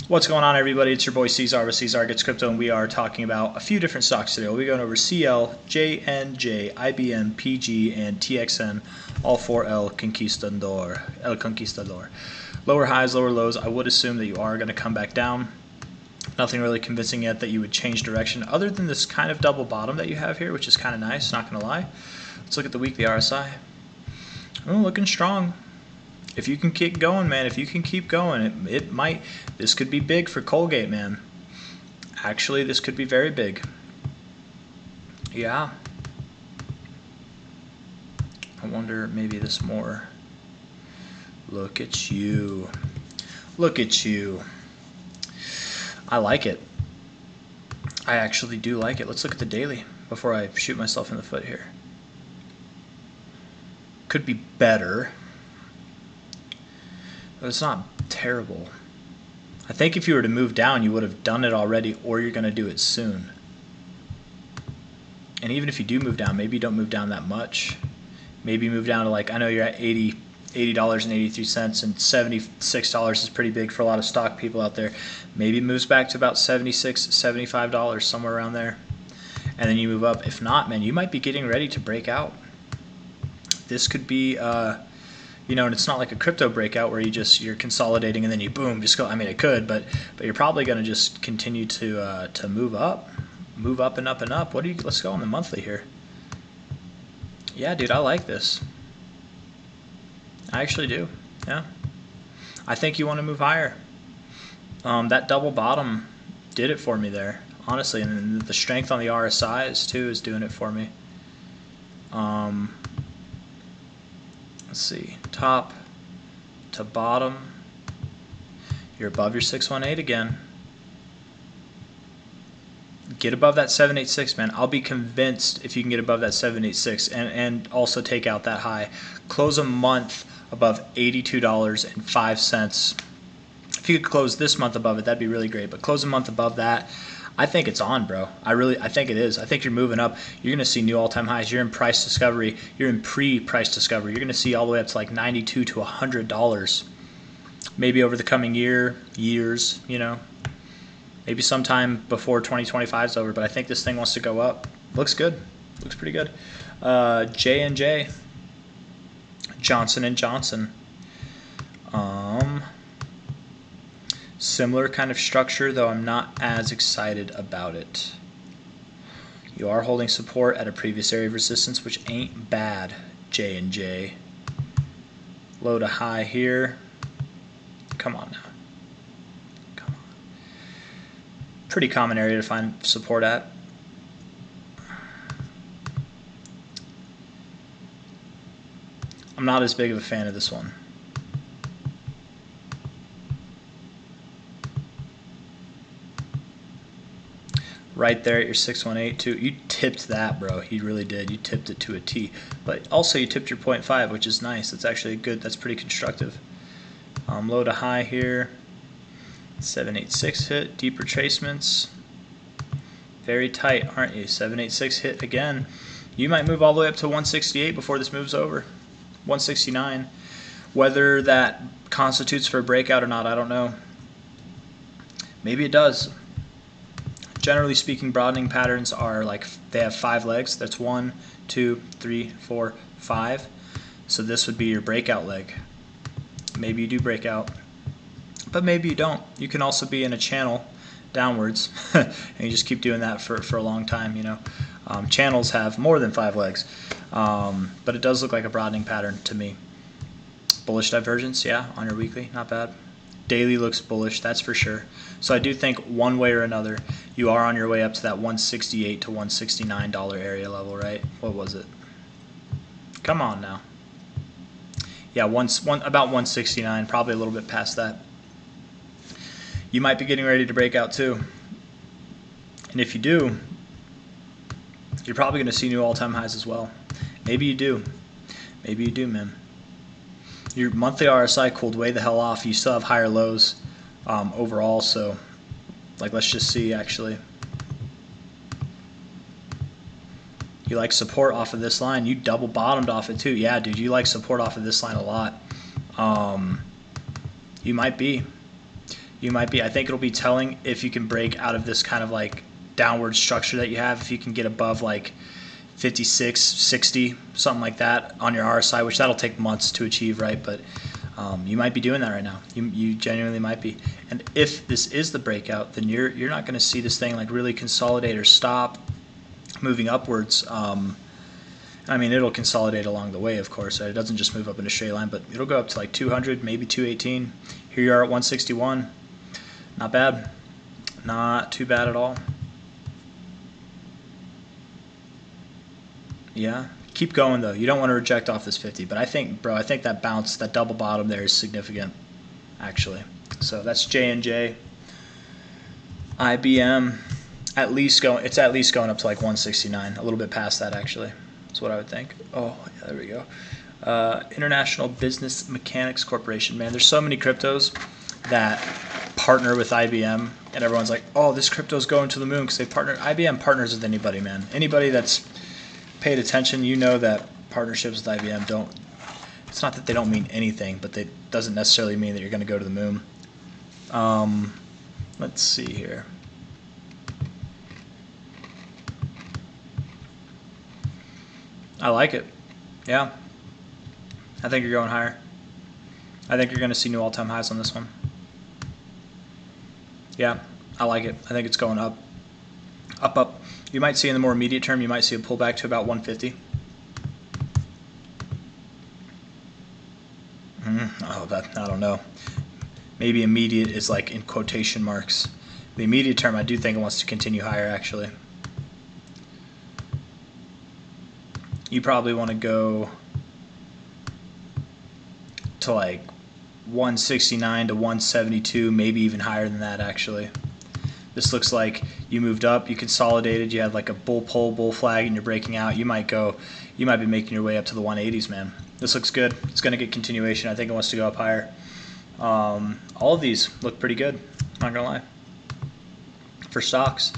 What's going on, everybody? It's your boy C-Zar with C-Zar Gets Crypto, and we are talking about a few different stocks today. We'll be going over CL, JNJ, IBM, PG, and TXN, all for El Conquistador. Lower highs, lower lows. I would assume that you are going to come back down. Nothing really convincing yet that you would change direction, other than this kind of double bottom that you have here, which is kind of nice, not going to lie. Let's look at the weekly RSI. Oh, looking strong. If you can keep going, man, if you can keep going, it might, this could be big for Colgate, man. Actually, this could be very big. Yeah. I wonder, maybe this more. Look at you. Look at you. I like it. I actually do like it. Let's look at the daily before I shoot myself in the foot here. Could be better. But it's not terrible. I think if you were to move down, you would have done it already, or you're going to do it soon. And even if you do move down, maybe you don't move down that much. Maybe you move down to, like, I know you're at $80.83, and $76 is pretty big for a lot of stock people out there. Maybe it moves back to about $76, $75, somewhere around there. And then you move up. If not, man, you might be getting ready to break out. This could be... you know, and it's not like a crypto breakout where you're consolidating and then you boom, just go. I mean, it could, but you're probably going to just continue to move up and up and up. Let's go on the monthly here. Yeah, dude, I like this. I actually do. Yeah, I think you want to move higher. That double bottom did it for me there, honestly, and the strength on the RSIs too is doing it for me. Let's see, top to bottom, you're above your 618 again. Get above that 786, man. I'll be convinced if you can get above that 786 and also take out that high. Close a month above $82.05. If you could close this month above it, that'd be really great, but close a month above that, I think it's on, bro. I think it is. I think you're moving up. You're going to see new all-time highs. You're in price discovery. You're in pre-price discovery. You're going to see all the way up to like $92 to $100. Maybe over the coming years, you know. Maybe sometime before 2025 is over, but I think this thing wants to go up. Looks good. Looks pretty good. JNJ, Johnson & Johnson. Similar kind of structure, though I'm not as excited about it. You are holding support at a previous area of resistance, which ain't bad, J&J. Low to high here. Come on now. Come on. Pretty common area to find support at. I'm not as big of a fan of this one. Right there at your 618 too. You tipped that, bro. You really did. You tipped it to a T. But also you tipped your 0.5, which is nice. That's actually good. That's pretty constructive. Low to high here. 786 hit. Deep retracements. Very tight, aren't you? 786 hit again. You might move all the way up to 168 before this moves over. 169. Whether that constitutes for a breakout or not, I don't know. Maybe it does. Generally speaking, broadening patterns are like, they have 5 legs. That's 1, 2, 3, 4, 5. So this would be your breakout leg. Maybe you do break out, but maybe you don't. You can also be in a channel downwards, and you just keep doing that for a long time. You know, channels have more than 5 legs, but it does look like a broadening pattern to me. Bullish divergence, yeah, on your weekly, not bad. Daily looks bullish, that's for sure. So I do think one way or another, you are on your way up to that $168 to $169 area level, right? What was it? Come on now. Yeah, about 169, probably a little bit past that. You might be getting ready to break out too. And if you do, you're probably going to see new all-time highs as well. Maybe you do. Maybe you do, man. Your monthly RSI cooled way the hell off. You still have higher lows overall, so like, let's just see actually. You like support off of this line. You double bottomed off it too. Yeah, dude, you like support off of this line a lot. You might be You might be. I think it'll be telling if you can break out of this kind of like downward structure that you have. If you can get above like 56, 60, something like that on your RSI, which that'll take months to achieve, right? But you might be doing that right now. You genuinely might be. And if this is the breakout, then you're not going to see this thing like really consolidate or stop moving upwards. I mean, it'll consolidate along the way, of course. Right? It doesn't just move up in a straight line, but it'll go up to like 200, maybe 218. Here you are at 161. Not bad. Not too bad at all. Yeah. Keep going, though. You don't want to reject off this 50. But I think, bro, I think that bounce, that double bottom there is significant, actually. So that's JNJ. IBM, it's at least going up to like 169. A little bit past that, actually. That's what I would think. Oh, yeah, there we go. International Business Mechanics Corporation. Man, there's so many cryptos that partner with IBM, and everyone's like, oh, this crypto's going to the moon because they partner. IBM partners with anybody, man. Anybody that's paid attention, you know that partnerships with IBM don't, it's not that they don't mean anything, but it doesn't necessarily mean that you're going to go to the moon. Let's see here. I like it. Yeah. I think you're going higher. I think you're going to see new all-time highs on this one. Yeah, I like it. I think it's going up. Up, up. You might see in the more immediate term, you might see a pullback to about 150. Oh, I don't know. Maybe immediate is like in quotation marks. The immediate term, I do think it wants to continue higher, actually. You probably want to go to like 169 to 172, maybe even higher than that, actually. This looks like you moved up, you consolidated, you had like a bull pole, bull flag, and you're breaking out. You might be making your way up to the 180s, man. This looks good. It's going to get continuation. I think it wants to go up higher. All of these look pretty good, not going to lie, for stocks.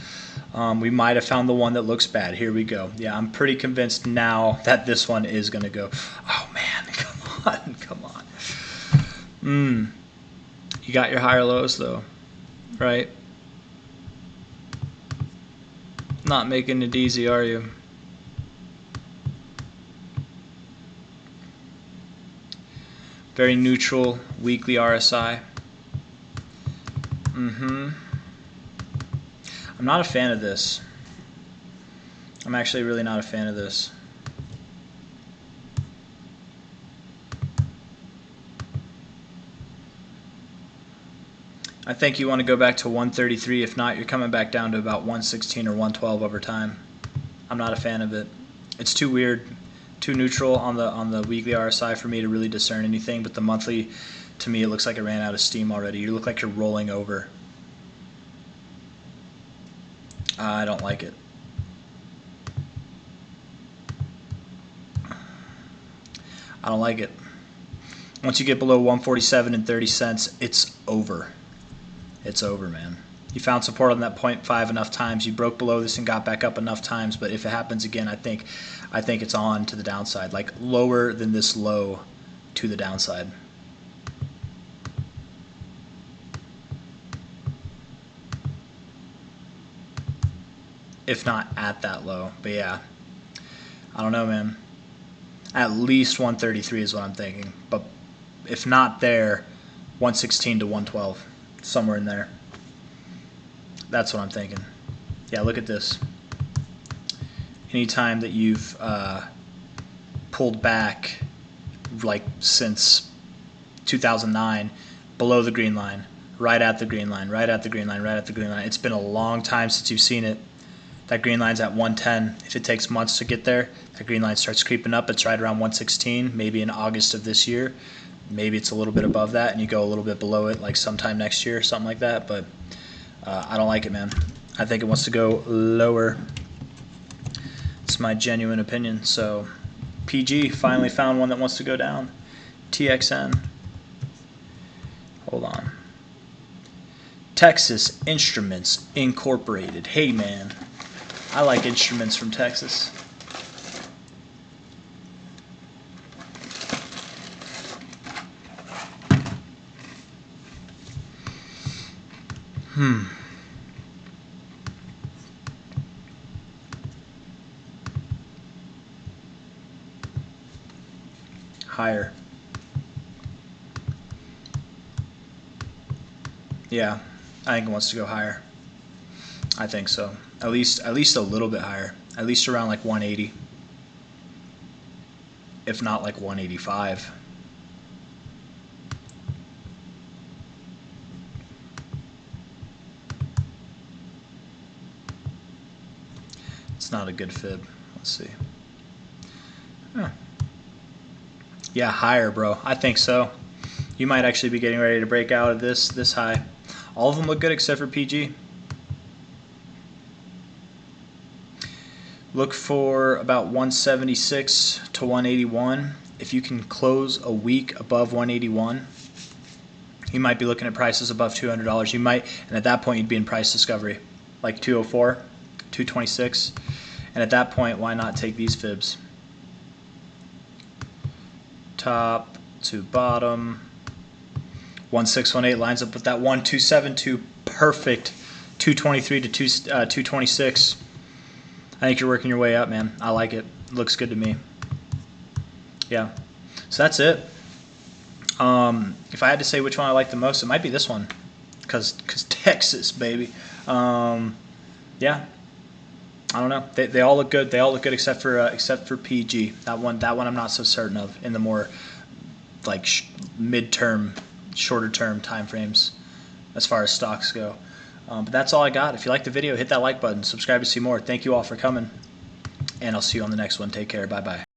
We might have found the one that looks bad. Here we go. Yeah, I'm pretty convinced now that this one is going to go. Oh, man, come on. You got your higher lows, though, right? Not making it easy, are you? Very neutral weekly RSI. I'm not a fan of this. I'm actually really not a fan of this. I think you want to go back to 133. If not, you're coming back down to about 116 or 112 over time. I'm not a fan of it. It's too weird, too neutral on the weekly RSI for me to really discern anything. But the monthly, to me, it looks like it ran out of steam already. You look like you're rolling over. I don't like it. I don't like it. Once you get below 147 and 30 cents, it's over. It's over, man. You found support on that 0.5 enough times. You broke below this and got back up enough times. But if it happens again, I think it's on to the downside, like lower than this low to the downside. If not at that low. But yeah, I don't know, man. At least 133 is what I'm thinking. But if not there, 116 to 112, somewhere in there. That's what I'm thinking. Yeah, look at this. Anytime that you've pulled back, like since 2009, below the green line, right at the green line, right at the green line, right at the green line. It's been a long time since you've seen it. That green line's at 110. If it takes months to get there, that green line starts creeping up. It's right around 116, maybe in August of this year. Maybe it's a little bit above that, and you go a little bit below it, like sometime next year or something like that. But I don't like it, man. I think it wants to go lower. It's my genuine opinion. So PG finally found one that wants to go down. TXN. Hold on. Texas Instruments Incorporated. Hey, man. I like instruments from Texas. Higher. Yeah, I think it wants to go higher. I think so. At least a little bit higher. At least around like 180. If not like 185. It's not a good fib. Let's see. Huh. Yeah, higher, bro. I think so. You might actually be getting ready to break out of this high. All of them look good except for PG. Look for about 176 to 181. If you can close a week above 181, you might be looking at prices above $200. You might, and at that point you'd be in price discovery, like 204, 226. And at that point, why not take these fibs? Top to bottom. 1618 lines up with that 1272. Perfect. 223 to 226. I think you're working your way up, man. I like it. Looks good to me. Yeah. So that's it. If I had to say which one I like the most, it might be this one, cause Texas, baby. Yeah. I don't know. They all look good. They all look good except for PG. That one I'm not so certain of in the more like mid-term, shorter-term time frames as far as stocks go. But that's all I got. If you like the video, hit that like button. Subscribe to see more. Thank you all for coming, and I'll see you on the next one. Take care. Bye-bye.